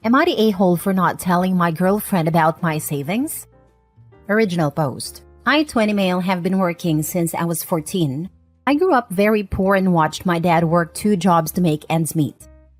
Am I the a-hole for not telling my girlfriend about my savings? Original post. I, 20 male, have been working since I was 14. I grew up very poor and watched my dad work 2 jobs to make ends meet.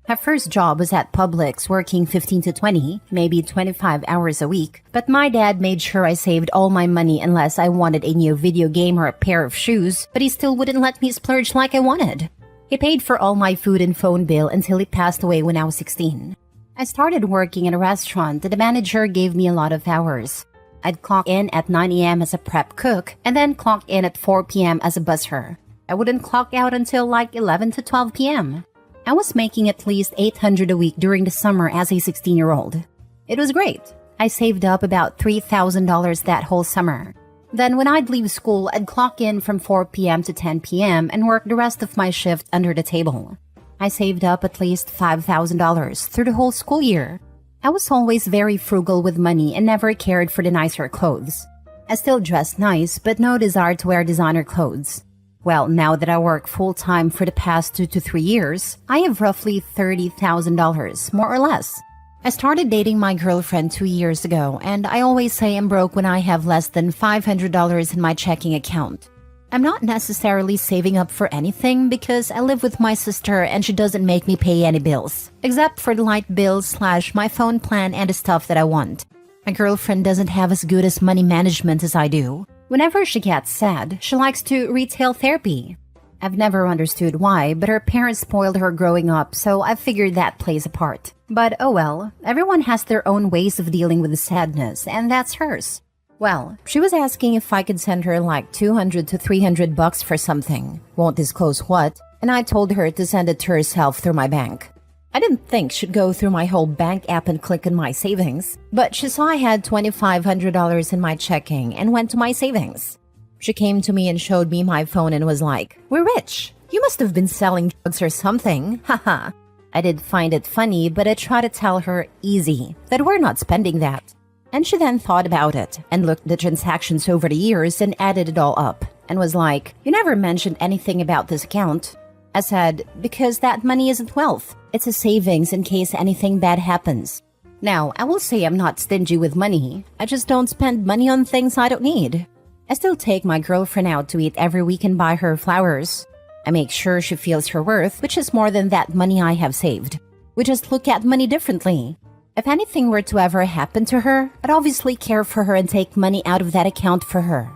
My first job was at Publix, working 15 to 20, maybe 25 hours a week, but my dad made sure I saved all my money unless I wanted a new video game or a pair of shoes, but he still wouldn't let me splurge like I wanted. He paid for all my food and phone bill until he passed away when I was 16. I started working in a restaurant and the manager gave me a lot of hours. I'd clock in at 9 a.m. as a prep cook and then clock in at 4 p.m. as a busser. I wouldn't clock out until like 11 to 12 p.m. I was making at least $800 a week during the summer as a 16-year-old. It was great. I saved up about $3,000 that whole summer. Then when I'd leave school, I'd clock in from 4 p.m. to 10 p.m. and work the rest of my shift under the table. I saved up at least $5,000 through the whole school year. I was always very frugal with money and never cared for the nicer clothes. I still dressed nice, but no desire to wear designer clothes. Well, now that I work full-time for the past 2 to 3 years, I have roughly $30,000, more or less. I started dating my girlfriend 2 years ago, and I always say I'm broke when I have less than $500 in my checking account. I'm not necessarily saving up for anything because I live with my sister and she doesn't make me pay any bills, except for the light bills / my phone plan and the stuff that I want. My girlfriend doesn't have as good as money management as I do. Whenever she gets sad, she likes to retail therapy. I've never understood why, but her parents spoiled her growing up, so I figured that plays a part. But oh well, everyone has their own ways of dealing with the sadness, and that's hers. Well, she was asking if I could send her like $200 to $300 for something, won't disclose what, and I told her to send it to herself through my bank. I didn't think she'd go through my whole bank app and click on my savings, but she saw I had $2,500 in my checking and went to my savings. She came to me and showed me my phone and was like, "We're rich. You must have been selling drugs or something, haha." I did find it funny, but I tried to tell her easy that we're not spending that. And she then thought about it and looked at the transactions over the years and added it all up and was like, "You never mentioned anything about this account." I said, "Because that money isn't wealth. It's a savings in case anything bad happens." Now, I will say I'm not stingy with money. I just don't spend money on things I don't need. I still take my girlfriend out to eat every week and buy her flowers. I make sure she feels her worth, which is more than that money I have saved. We just look at money differently. If anything were to ever happen to her, I'd obviously care for her and take money out of that account for her.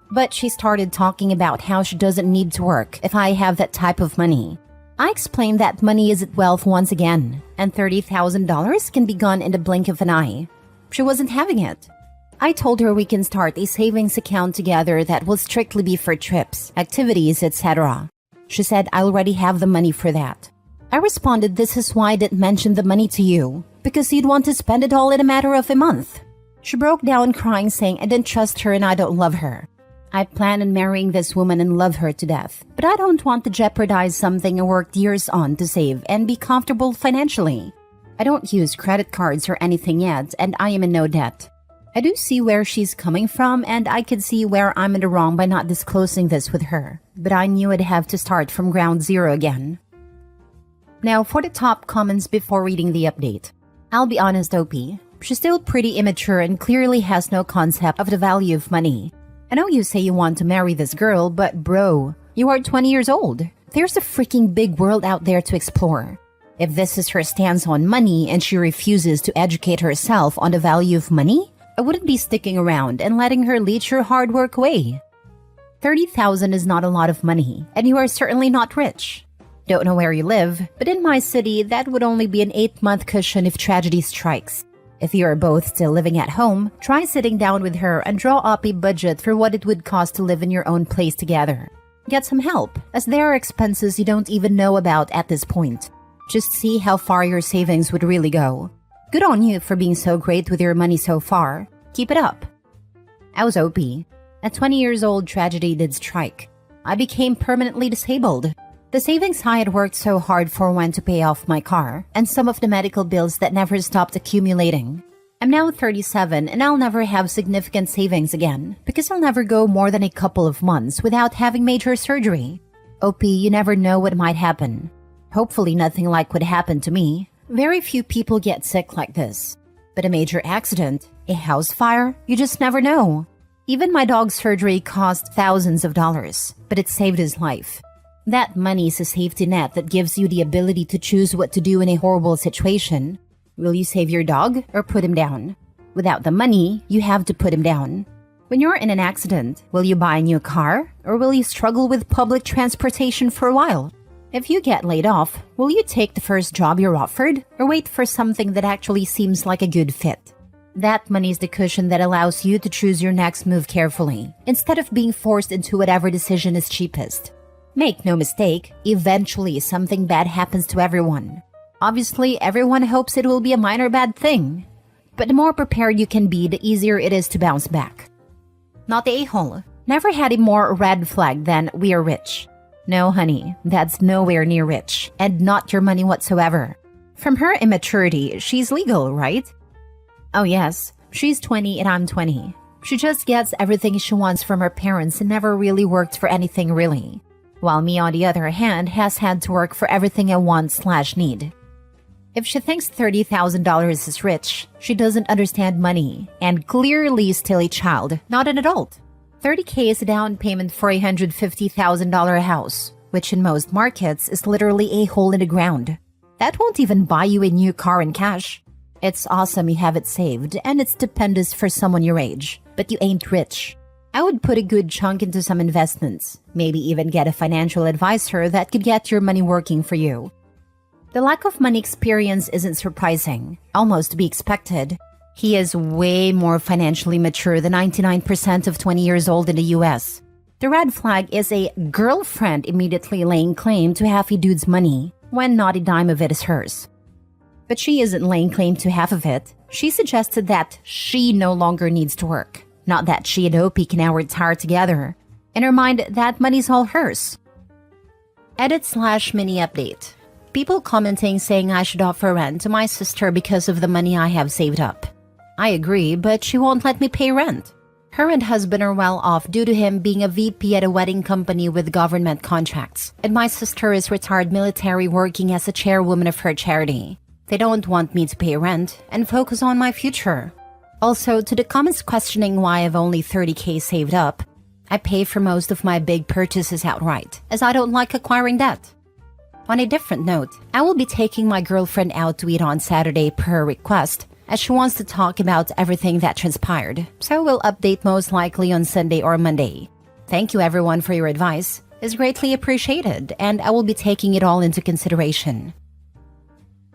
But she started talking about how she doesn't need to work if I have that type of money. I explained that money isn't wealth once again, and $30,000 can be gone in the blink of an eye. She wasn't having it. I told her we can start a savings account together that will strictly be for trips, activities, etc. She said I already have the money for that. I responded, "This is why I didn't mention the money to you, because you'd want to spend it all in a matter of a month." She broke down crying, saying I didn't trust her and I don't love her. I plan on marrying this woman and love her to death, but I don't want to jeopardize something I worked years on to save and be comfortable financially. I don't use credit cards or anything yet, and I am in no debt. I do see where she's coming from, and I could see where I'm in the wrong by not disclosing this with her, but I knew I'd have to start from ground zero again. Now for the top comments before reading the update. I'll be honest, OP. She's still pretty immature and clearly has no concept of the value of money. I know you say you want to marry this girl, but bro, you are 20 years old. There's a freaking big world out there to explore. If this is her stance on money and she refuses to educate herself on the value of money, I wouldn't be sticking around and letting her leech her hard work away. $30,000 is not a lot of money, and you are certainly not rich. Don't know where you live, but in my city, that would only be an 8-month cushion if tragedy strikes. If you are both still living at home, try sitting down with her and draw up a budget for what it would cost to live in your own place together. Get some help, as there are expenses you don't even know about at this point. Just see how far your savings would really go. Good on you for being so great with your money so far. Keep it up. I was OP. At 20 years old, tragedy did strike. I became permanently disabled. The savings I had worked so hard for went to pay off my car and some of the medical bills that never stopped accumulating. I'm now 37 and I'll never have significant savings again because I'll never go more than a couple of months without having major surgery. OP, you never know what might happen. Hopefully nothing like what happened to me, Very few people get sick like this. But a major accident, a house fire, you just never know. Even my dog's surgery cost thousands of dollars, but it saved his life. That money is a safety net that gives you the ability to choose what to do in a horrible situation. Will you save your dog or put him down? Without the money, you have to put him down. When you're in an accident, will you buy a new car or will you struggle with public transportation for a while? If you get laid off, will you take the first job you're offered or wait for something that actually seems like a good fit? That money is the cushion that allows you to choose your next move carefully, instead of being forced into whatever decision is cheapest. Make no mistake, eventually something bad happens to everyone. Obviously, everyone hopes it will be a minor bad thing. But the more prepared you can be, the easier it is to bounce back. Not the a-hole. Never had a more red flag than "we are rich." No, honey, that's nowhere near rich, and not your money whatsoever. From her immaturity, she's legal, right? Oh yes, she's 20 and I'm 20. She just gets everything she wants from her parents and never really worked for anything really. While me, on the other hand, has had to work for everything I want/need. If she thinks $30,000 is rich, she doesn't understand money, and clearly is still a child, not an adult. $30K is a down payment for a $150,000 house, which in most markets is literally a hole in the ground. That won't even buy you a new car in cash. It's awesome you have it saved, and it's stupendous for someone your age, but you ain't rich. I would put a good chunk into some investments, maybe even get a financial advisor that could get your money working for you. The lack of money experience isn't surprising, almost to be expected. He is way more financially mature than 99% of 20 years old in the US. The red flag is a girlfriend immediately laying claim to half a dude's money, when not a dime of it is hers. But she isn't laying claim to half of it. She suggested that she no longer needs to work, not that she and Opie can now retire together. In her mind, that money's all hers. Edit/mini update. People commenting saying I should offer rent to my sister because of the money I have saved up. I agree, but she won't let me pay rent. Her and husband are well off due to him being a VP at a wedding company with government contracts, and my sister is retired military working as a chairwoman of her charity. They don't want me to pay rent and focus on my future. Also, to the comments questioning why I've only $30K saved up, I pay for most of my big purchases outright, as I don't like acquiring debt. On a different note, I will be taking my girlfriend out to eat on Saturday per her request, as she wants to talk about everything that transpired, so we'll update most likely on Sunday or Monday. Thank you everyone for your advice. It's greatly appreciated, and I will be taking it all into consideration.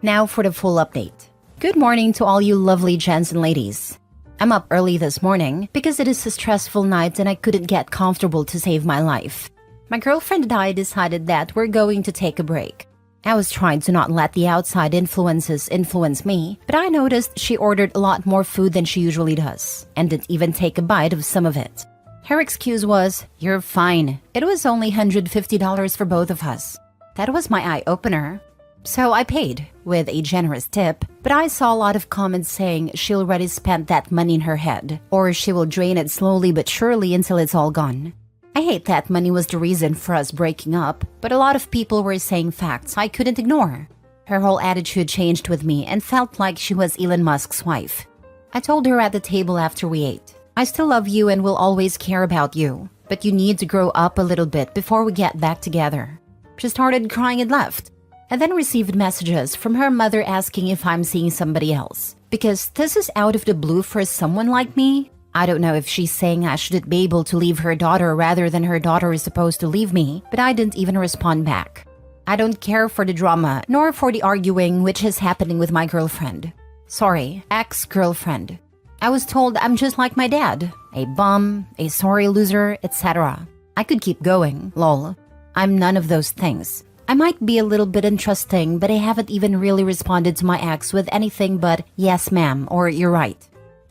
Now for the full update. Good morning to all you lovely gents and ladies. I'm up early this morning because it is a stressful night and I couldn't get comfortable to save my life. My girlfriend and I decided that we're going to take a break. I was trying to not let the outside influences influence me, but I noticed she ordered a lot more food than she usually does, and didn't even take a bite of some of it. Her excuse was, "You're fine. It was only $150 for both of us." That was my eye-opener. So I paid, with a generous tip, but I saw a lot of comments saying she already spent that money in her head, or she will drain it slowly but surely until it's all gone. I hate that money was the reason for us breaking up, but a lot of people were saying facts I couldn't ignore. Her whole attitude changed with me and felt like she was Elon Musk's wife. I told her at the table after we ate, "I still love you and will always care about you, but you need to grow up a little bit before we get back together." She started crying and left. I then received messages from her mother asking if I'm seeing somebody else, because this is out of the blue for someone like me. I don't know if she's saying I shouldn't be able to leave her daughter rather than her daughter is supposed to leave me, but I didn't even respond back. I don't care for the drama, nor for the arguing which is happening with my girlfriend. Sorry, ex-girlfriend. I was told I'm just like my dad, a bum, a sorry loser, etc. I could keep going, lol. I'm none of those things. I might be a little bit interesting, but I haven't even really responded to my ex with anything but "yes ma'am" or "you're right."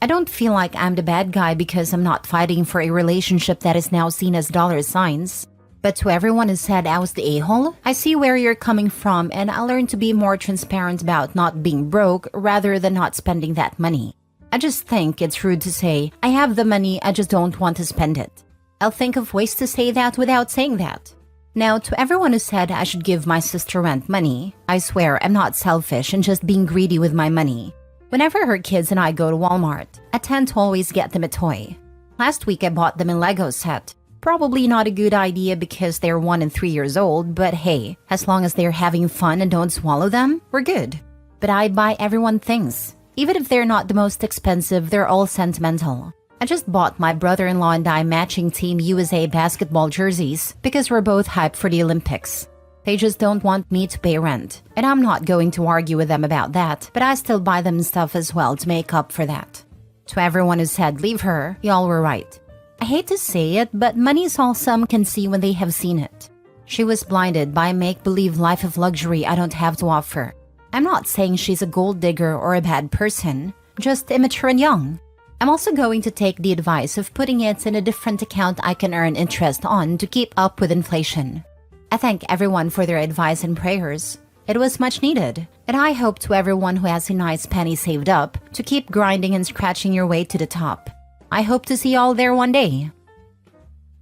I don't feel like I'm the bad guy because I'm not fighting for a relationship that is now seen as dollar signs. But to everyone who said I was the a-hole, I see where you're coming from, and I learned to be more transparent about not being broke rather than not spending that money. I just think it's rude to say, "I have the money, I just don't want to spend it." I'll think of ways to say that without saying that. Now, to everyone who said I should give my sister rent money, I swear I'm not selfish and just being greedy with my money. Whenever her kids and I go to Walmart, I tend to always get them a toy. Last week I bought them a Lego set. Probably not a good idea because they're 1 and 3 years old, but hey, as long as they're having fun and don't swallow them, we're good. But I buy everyone things. Even if they're not the most expensive, they're all sentimental. I just bought my brother-in-law and I matching Team USA basketball jerseys because we're both hyped for the Olympics. They just don't want me to pay rent, and I'm not going to argue with them about that, but I still buy them stuff as well to make up for that. To everyone who said leave her, y'all were right. I hate to say it, but money's all some can see when they have seen it. She was blinded by a make-believe life of luxury I don't have to offer. I'm not saying she's a gold digger or a bad person, just immature and young. I'm also going to take the advice of putting it in a different account I can earn interest on to keep up with inflation. I thank everyone for their advice and prayers. It was much needed, and I hope to everyone who has a nice penny saved up to keep grinding and scratching your way to the top. I hope to see y'all there one day.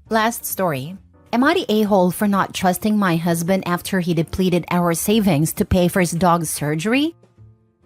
Last story. Am I the a-hole for not trusting my husband after he depleted our savings to pay for his dog's surgery?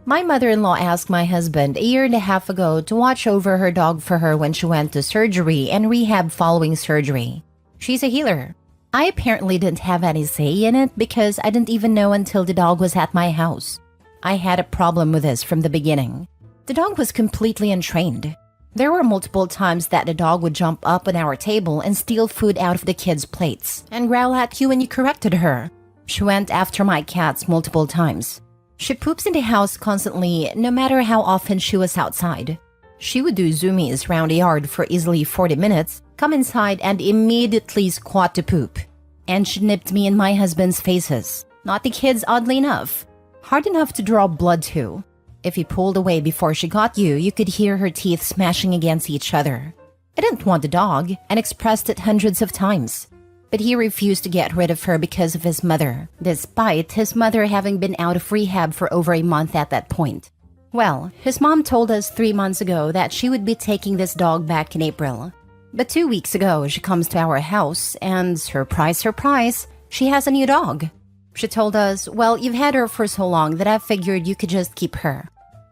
My mother-in-law asked my husband a year and a half ago to watch over her dog for her when she went to surgery and rehab following surgery. She's a healer. I apparently didn't have any say in it because I didn't even know until the dog was at my house. I had a problem with this from the beginning. The dog was completely untrained. There were multiple times that the dog would jump up on our table and steal food out of the kids' plates and growl at you when you corrected her. She went after my cats multiple times. She poops in the house constantly, no matter how often she was outside. She would do zoomies around the yard for easily 40 minutes, come inside and immediately squat to poop. And she nipped me and my husband's faces. Not the kids, oddly enough. Hard enough to draw blood to. If he pulled away before she got you, you could hear her teeth smashing against each other. I didn't want the dog and expressed it hundreds of times. But he refused to get rid of her because of his mother, despite his mother having been out of rehab for over a month at that point. Well, his mom told us 3 months ago that she would be taking this dog back in April. But 2 weeks ago, she comes to our house and, surprise, surprise, she has a new dog. She told us, well, you've had her for so long that I figured you could just keep her.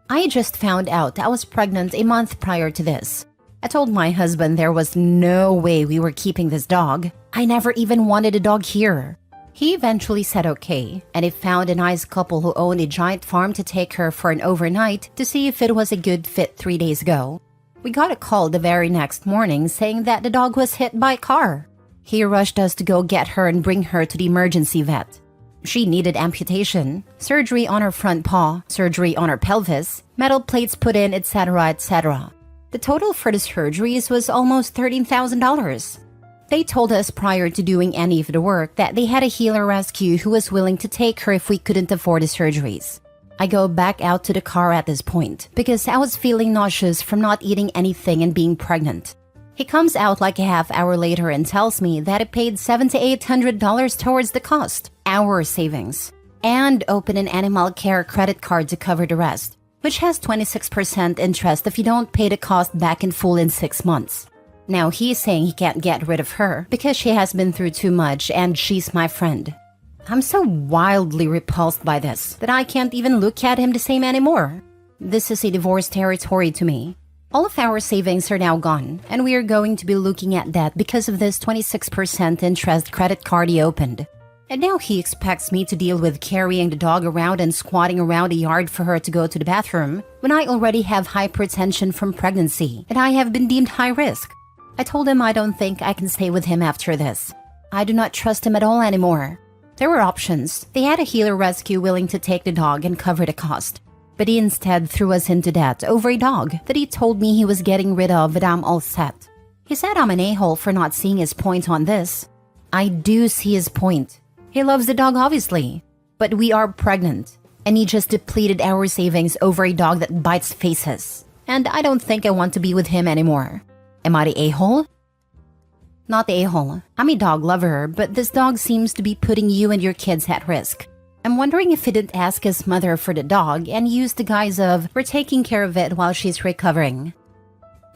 I just found out I was pregnant a month prior to this. I told my husband there was no way we were keeping this dog. I never even wanted a dog here. He eventually said okay, and he found a nice couple who owned a giant farm to take her for an overnight to see if it was a good fit 3 days ago. We got a call the very next morning saying that the dog was hit by a car. He rushed us to go get her and bring her to the emergency vet. She needed amputation, surgery on her front paw, surgery on her pelvis, metal plates put in, etc., etc. The total for the surgeries was almost $13,000. They told us prior to doing any of the work that they had a healer rescue who was willing to take her if we couldn't afford the surgeries. I go back out to the car at this point because I was feeling nauseous from not eating anything and being pregnant. He comes out like a half hour later and tells me that it paid $700 to $800 towards the cost, our savings, and open an animal care credit card to cover the rest, which has 26% interest if you don't pay the cost back in full in 6 months. Now he's saying he can't get rid of her because she has been through too much and she's my friend. I'm so wildly repulsed by this that I can't even look at him the same anymore. This is a divorce territory to me. All of our savings are now gone, and we are going to be looking at that because of this 26% interest credit card he opened. And now he expects me to deal with carrying the dog around and squatting around the yard for her to go to the bathroom when I already have hypertension from pregnancy and I have been deemed high risk. I told him I don't think I can stay with him after this. I do not trust him at all anymore. There were options. They had a healer rescue willing to take the dog and cover the cost. But he instead threw us into debt over a dog that he told me he was getting rid of and I'm all set. He said I'm an a-hole for not seeing his point on this. I do see his point. He loves the dog obviously, but we are pregnant and he just depleted our savings over a dog that bites faces. And I don't think I want to be with him anymore. Am I the a-hole? Not the a-hole. I'm a dog lover, but this dog seems to be putting you and your kids at risk. I'm wondering if he didn't ask his mother for the dog and used the guise of, we're taking care of it while she's recovering.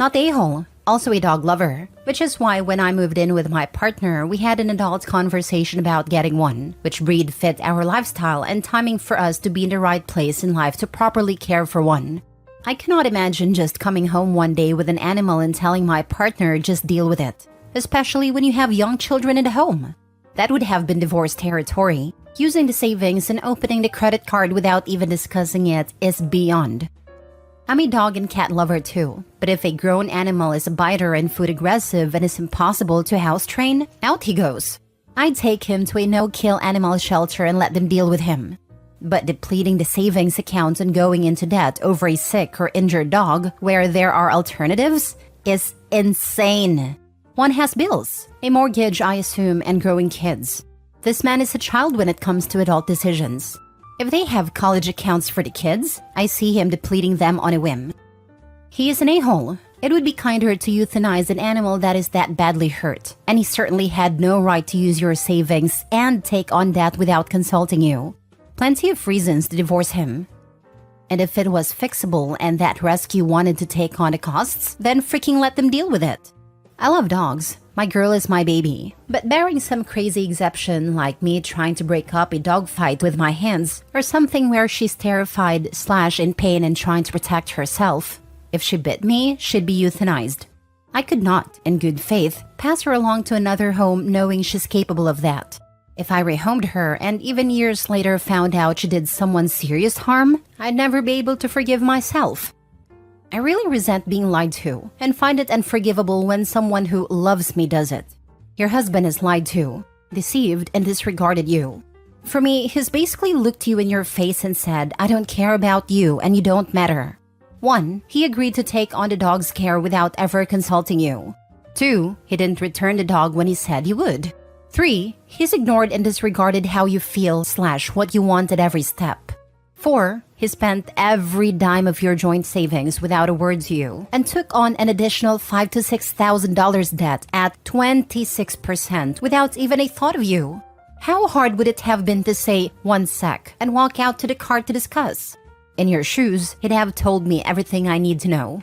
Not the a-hole. also a dog lover, which is why when I moved in with my partner, we had an adult conversation about getting one, which breed fit our lifestyle and timing for us to be in the right place in life to properly care for one. I cannot imagine just coming home one day with an animal and telling my partner just deal with it, especially when you have young children in the home. That would have been divorce territory. Using the savings and opening the credit card without even discussing it is beyond. I'm a dog and cat lover too, but if a grown animal is a biter and food aggressive and is impossible to house train, out he goes. I'd take him to a no-kill animal shelter and let them deal with him. But depleting the savings account and going into debt over a sick or injured dog where there are alternatives is insane. One has bills, a mortgage I assume, and growing kids. This man is a child when it comes to adult decisions. If they have college accounts for the kids, I see him depleting them on a whim. He is an a-hole. It would be kinder to euthanize an animal that is that badly hurt, and he certainly had no right to use your savings and take on debt without consulting you. Plenty of reasons to divorce him. And if it was fixable and that rescue wanted to take on the costs, then freaking let them deal with it. I love dogs. My girl is my baby. But barring some crazy exception like me trying to break up a dog fight with my hands, or something where she's terrified / in pain and trying to protect herself, if she bit me, she'd be euthanized. I could not, in good faith, pass her along to another home knowing she's capable of that. If I rehomed her and even years later found out she did someone serious harm, I'd never be able to forgive myself. I really resent being lied to and find it unforgivable when someone who loves me does it. Your husband is lied to, deceived, and disregarded you. For me, he's basically looked you in your face and said, I don't care about you and you don't matter. 1. He agreed to take on the dog's care without ever consulting you. 2. He didn't return the dog when he said he would. 3. He's ignored and disregarded how you feel / what you want at every step. 4. He spent every dime of your joint savings without a word to you and took on an additional $5,000 to $6,000 debt at 26% without even a thought of you. How hard would it have been to say 1 sec and walk out to the car to discuss? In your shoes, he'd have told me everything I need to know.